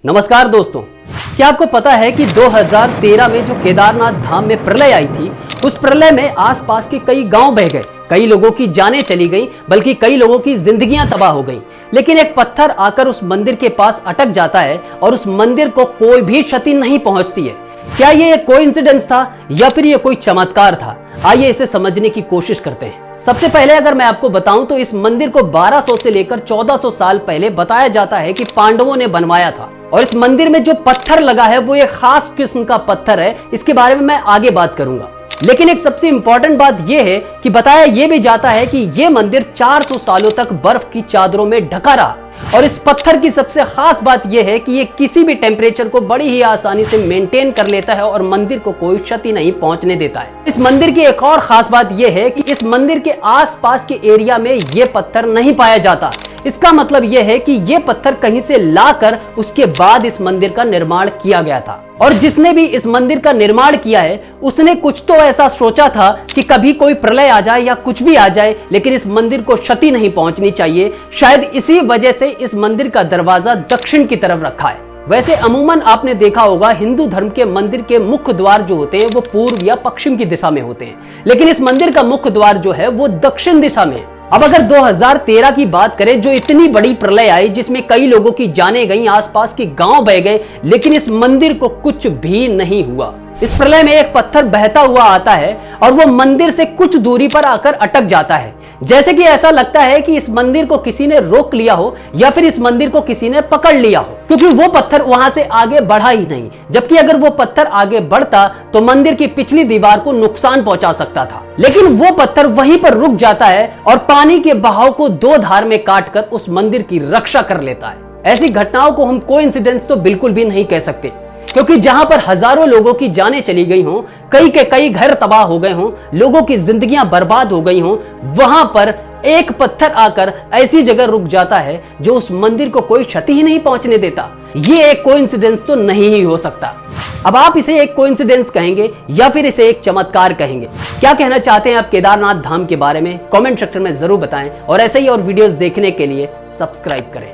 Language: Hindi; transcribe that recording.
नमस्कार दोस्तों, क्या आपको पता है कि 2013 में जो केदारनाथ धाम में प्रलय आई थी, उस प्रलय में आसपास के कई गांव बह गए, कई लोगों की जानें चली गईं, बल्कि कई लोगों की जिंदगियां तबाह हो गईं। लेकिन एक पत्थर आकर उस मंदिर के पास अटक जाता है और उस मंदिर को कोई भी क्षति नहीं पहुंचती है। क्या ये एक कोइंसिडेंस था या फिर ये कोई चमत्कार था? आइए इसे समझने की कोशिश करते हैं। सबसे पहले अगर मैं आपको बताऊं तो इस मंदिर को 1200 से लेकर 1400 साल पहले बताया जाता है कि पांडवों ने बनवाया था। और इस मंदिर में जो पत्थर लगा है वो एक खास किस्म का पत्थर है। इसके बारे में मैं आगे बात करूंगा। लेकिन एक सबसे इंपॉर्टेंट बात यह है कि बताया यह भी जाता है कि यह मंदिर 400 सालों तक बर्फ की चादरों में ढका रहा। और इस पत्थर की सबसे खास बात यह है कि यह किसी भी टेम्परेचर को बड़ी ही आसानी से मेंटेन कर लेता है और मंदिर को कोई क्षति नहीं पहुंचने देता है। इस मंदिर की एक और खास बात यह है कि इस मंदिर के आसपास के एरिया में यह पत्थर नहीं पाया जाता। इसका मतलब यह है कि यह पत्थर कहीं से लाकर उसके बाद इस मंदिर का निर्माण किया गया था। और जिसने भी इस मंदिर का निर्माण किया है उसने कुछ तो ऐसा सोचा था कि कभी कोई प्रलय आ जाए या कुछ भी आ जाए, लेकिन इस मंदिर को क्षति नहीं पहुंचनी चाहिए। शायद इसी वजह से इस मंदिर का दरवाजा दक्षिण की तरफ रखा है। वैसे अमूमन आपने देखा होगा हिंदू धर्म के मंदिर के मुख्य द्वार जो होते हैं वो पूर्व या पश्चिम की दिशा में होते हैं, लेकिन इस मंदिर का मुख्य द्वार जो है वो दक्षिण दिशा में है। अब अगर 2013 की बात करें, जो इतनी बड़ी प्रलय आई जिसमें कई लोगों की जानें गईं, आसपास के गांव बह गए, लेकिन इस मंदिर को कुछ भी नहीं हुआ। इस प्रलय में एक पत्थर बहता हुआ आता है और वो मंदिर से कुछ दूरी पर आकर अटक जाता है। जैसे कि ऐसा लगता है कि इस मंदिर को किसी ने रोक लिया हो या फिर इस मंदिर को किसी ने पकड़ लिया हो, क्योंकि वो पत्थर वहां से आगे बढ़ा ही नहीं। जबकि अगर वो पत्थर आगे बढ़ता तो मंदिर की पिछली दीवार को नुकसान पहुंचा सकता था। लेकिन वो पत्थर वहीं पर रुक जाता है और पानी के बहाव को दो धार में काटकर उस मंदिर की रक्षा कर लेता है। ऐसी घटनाओं को हम कोइंसिडेंस तो बिल्कुल भी नहीं कह सकते, क्योंकि जहां पर हजारों लोगों की जानें चली गई हों, कई के कई घर तबाह हो गए हों, लोगों की जिंदगियां बर्बाद हो गई हों, वहां पर एक पत्थर आकर ऐसी जगह रुक जाता है जो उस मंदिर को कोई क्षति ही नहीं पहुंचने देता। ये एक कोइंसिडेंस तो नहीं ही हो सकता। अब आप इसे एक कोइंसिडेंस कहेंगे या फिर इसे एक चमत्कार कहेंगे? क्या कहना चाहते हैं आप केदारनाथ धाम के बारे में? कमेंट सेक्शन में जरूर बताएं और ऐसे ही और वीडियोस देखने के लिए सब्सक्राइब करें।